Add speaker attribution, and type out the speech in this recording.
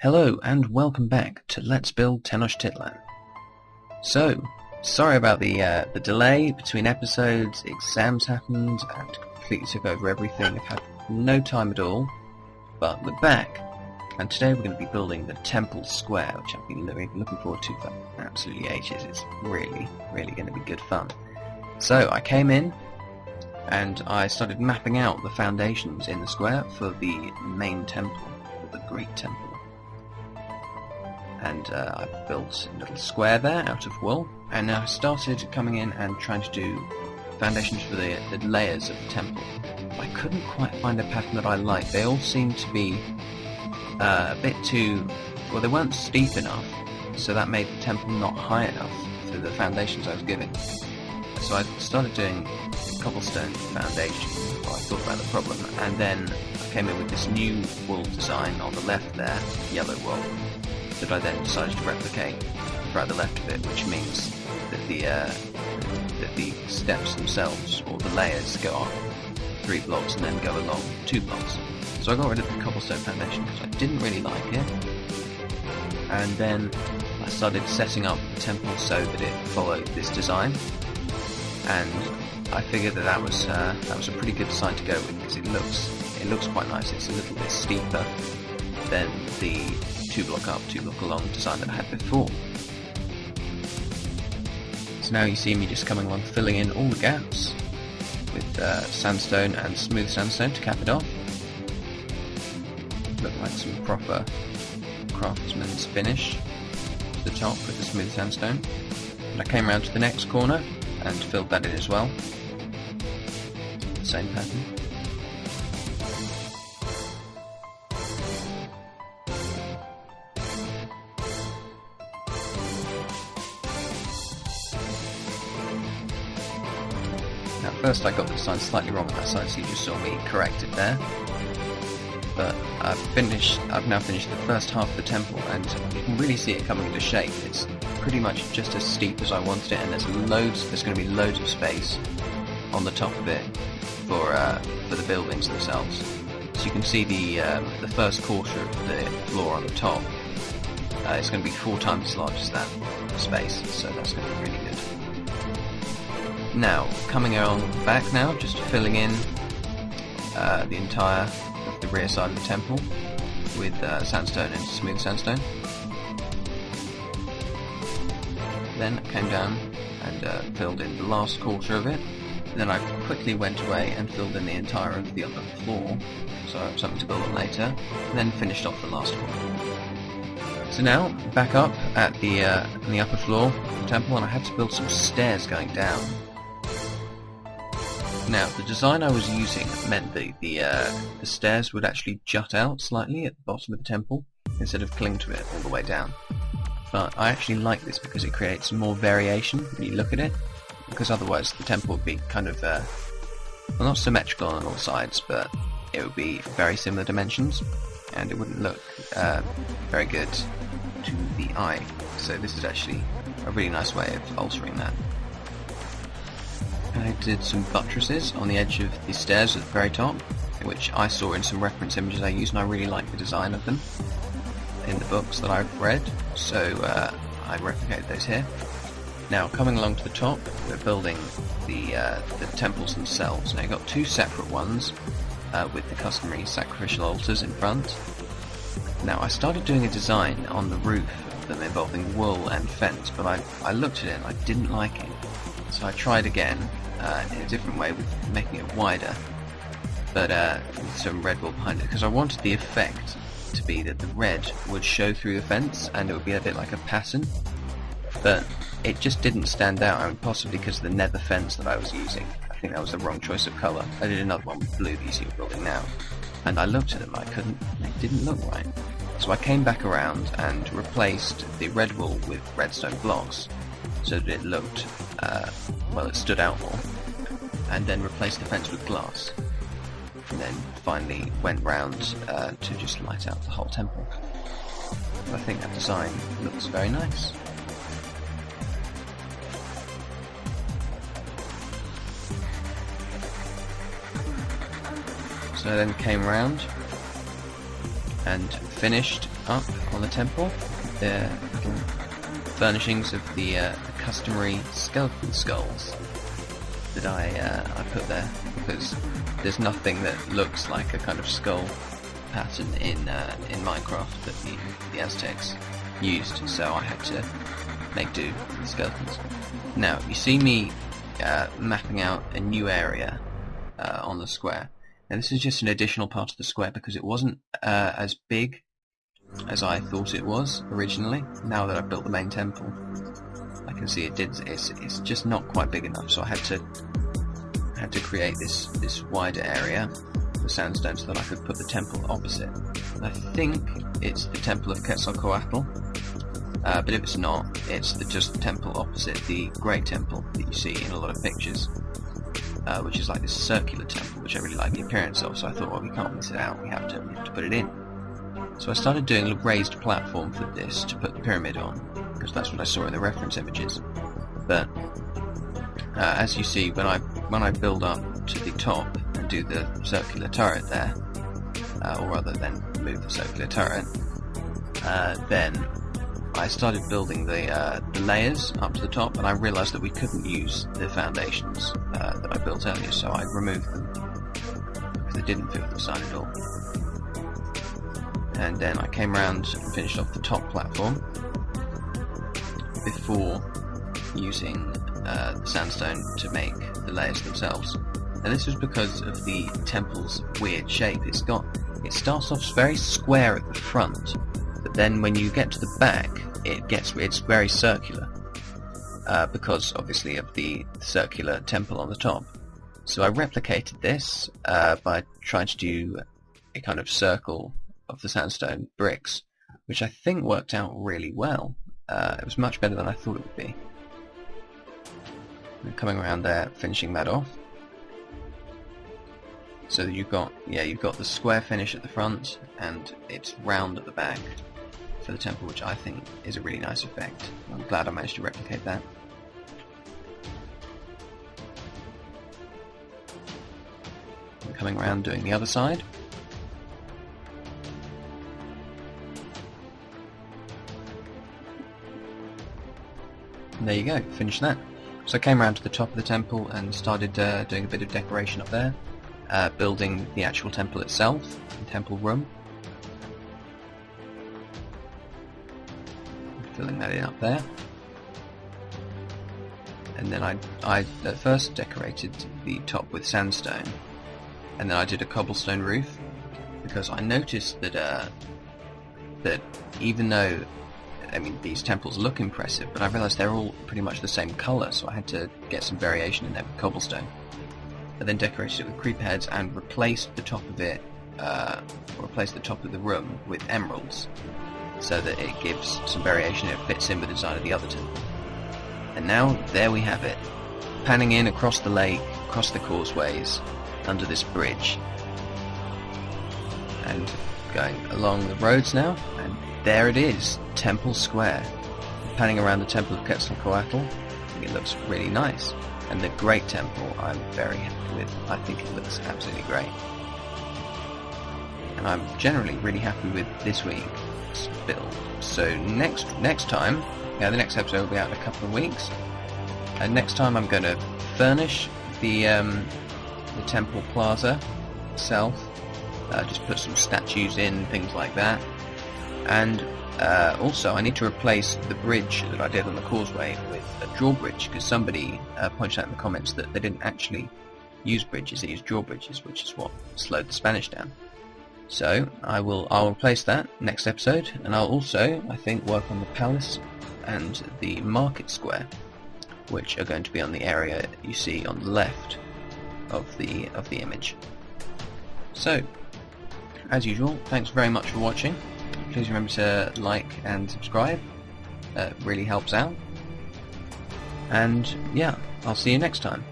Speaker 1: Hello and welcome back to Let's Build Tenochtitlan. So, sorry about the delay between episodes, exams happened and completely took over everything. I've had no time at all, but we're back. And today we're going to be building the Temple Square, which I've been looking forward to for absolutely ages. It's really going to be good fun. So I came in and I started mapping out the foundations in the square for the main temple, for the Great Temple. And I built a little square there out of wool, and I started coming in and trying to do foundations for the layers of the temple. I couldn't quite find a pattern that I liked. They all seemed to be a bit too... well, they weren't steep enough, so that made the temple not high enough for the foundations I was given. So I started doing cobblestone foundation while I thought about the problem, and then I came in with this new wool design on the left there, yellow wool, that I then decided to replicate throughout the left of it, which means that the steps themselves, or the layers, go up 3 blocks and then go along 2 blocks. So I got rid of the cobblestone foundation because I didn't really like it, and then I started setting up the temple so that it followed this design, and I figured that was a pretty good design to go with because it looks quite nice. It's a little bit steeper than the 2 block up, 2 block along design that I had before. So now you see me just coming along filling in all the gaps with sandstone and smooth sandstone to cap it off. Look like some proper craftsman's finish to the top with the smooth sandstone. And I came around to the next corner and filled that in as well. The same pattern. Now first I got the design slightly wrong on that side, so you just saw me correct it there. But I've now finished the first half of the temple, and you can really see it coming into shape. It's pretty much just as steep as I wanted it, and there's going to be loads of space on the top of it for the buildings themselves. So you can see the first quarter of the floor on the top. It's going to be 4 times as large as that space, so that's going to be really good. Now, coming along back now, just filling in the entire of the rear side of the temple with sandstone and smooth sandstone. Then I came down and filled in the last quarter of it. Then I quickly went away and filled in the entire of the upper floor, so I have something to build on later, and then finished off the last one. So now, back up at the upper floor of the temple, and I had to build some stairs going down. Now, the design I was using meant that the stairs would actually jut out slightly at the bottom of the temple, instead of cling to it all the way down. But I actually like this because it creates more variation when you look at it, because otherwise the temple would be kind of, well, not symmetrical on all sides, but it would be very similar dimensions, and it wouldn't look very good to the eye. So this is actually a really nice way of altering that. I did some buttresses on the edge of the stairs at the very top, which I saw in some reference images I used, and I really like the design of them in the books that I've read, so I replicated those here. Now, coming along to the top, we're building the temples themselves. Now, you've got 2 separate ones with the customary sacrificial altars in front. Now, I started doing a design on the roof of them involving wool and fence, but I looked at it and I didn't like it. So I tried again in a different way with making it wider, but with some red wool behind it, because I wanted the effect to be that the red would show through the fence and it would be a bit like a pattern, but it just didn't stand out, and possibly because of the nether fence that I was using. I think that was the wrong choice of colour. I did another one with blue that you see we're building now, and I looked at them, they didn't look right. So I came back around and replaced the red wool with redstone blocks, so that it looked, well, it stood out more, and then replaced the fence with glass, and then finally went round to just light out the whole temple. I think that design looks very nice. So I then came round and finished up on the temple the little furnishings of the customary skeleton skulls that I put there, because there's nothing that looks like a kind of skull pattern in Minecraft that the Aztecs used, so I had to make do with the skeletons. Now, you see me mapping out a new area on the square. Now, this is just an additional part of the square because it wasn't as big as I thought it was originally. Now that I've built the main temple, I can see it's just not quite big enough, so I had to create this wider area, the sandstone, so that I could put the temple opposite. And I think it's the Temple of Quetzalcoatl, but if it's not, it's just the temple opposite the Great Temple that you see in a lot of pictures, which is like this circular temple, which I really like the appearance of, so I thought, well, we can't miss it out, we have to put it in. So I started doing a raised platform for this to put the pyramid on, because that's what I saw in the reference images. But as you see, when I build up to the top and do the circular turret there, or rather then move the circular turret, then I started building the layers up to the top, and I realised that we couldn't use the foundations that I built earlier, so I removed them because they didn't fit with the design at all. And then I came around and finished off the top platform before using the sandstone to make the layers themselves. And this was because of the temple's weird shape. It starts off very square at the front, but then when you get to the back, it's very circular, because obviously of the circular temple on the top. So I replicated this by trying to do a kind of circle of the sandstone bricks, which I think worked out really well. It was much better than I thought it would be. And coming around there, finishing that off. So you've got the square finish at the front, and it's round at the back for the temple, which I think is a really nice effect. I'm glad I managed to replicate that. And coming around doing the other side. And there you go, finished that. So I came around to the top of the temple and started doing a bit of decoration up there, building the actual temple itself, the temple room. Filling that in up there. And then I at first decorated the top with sandstone, and then I did a cobblestone roof, because I noticed that even though, I mean, these temples look impressive, but I realised they're all pretty much the same colour, so I had to get some variation in there with cobblestone. I then decorated it with creeper heads and replaced the top of it, replaced the top of the room with emeralds, so that it gives some variation and it fits in with the design of the other temple. And now, there we have it. Panning in across the lake, across the causeways, under this bridge, and going along the roads now, and there it is, Temple Square. Panning around the Temple of Quetzalcoatl, I think it looks really nice. And the Great Temple, I'm very happy with. I think it looks absolutely great. And I'm generally really happy with this week's build. So next time, the next episode will be out in a couple of weeks. And next time I'm going to furnish the Temple Plaza itself. Just put some statues in, things like that. And also I need to replace the bridge that I did on the causeway with a drawbridge, because somebody pointed out in the comments that they didn't actually use bridges, they used drawbridges, which is what slowed the Spanish down. So I'll replace that next episode, and I'll also, I think, work on the palace and the market square, which are going to be on the area you see on the left of the image. So, as usual, thanks very much for watching. Please remember to like and subscribe. It really helps out. And yeah, I'll see you next time.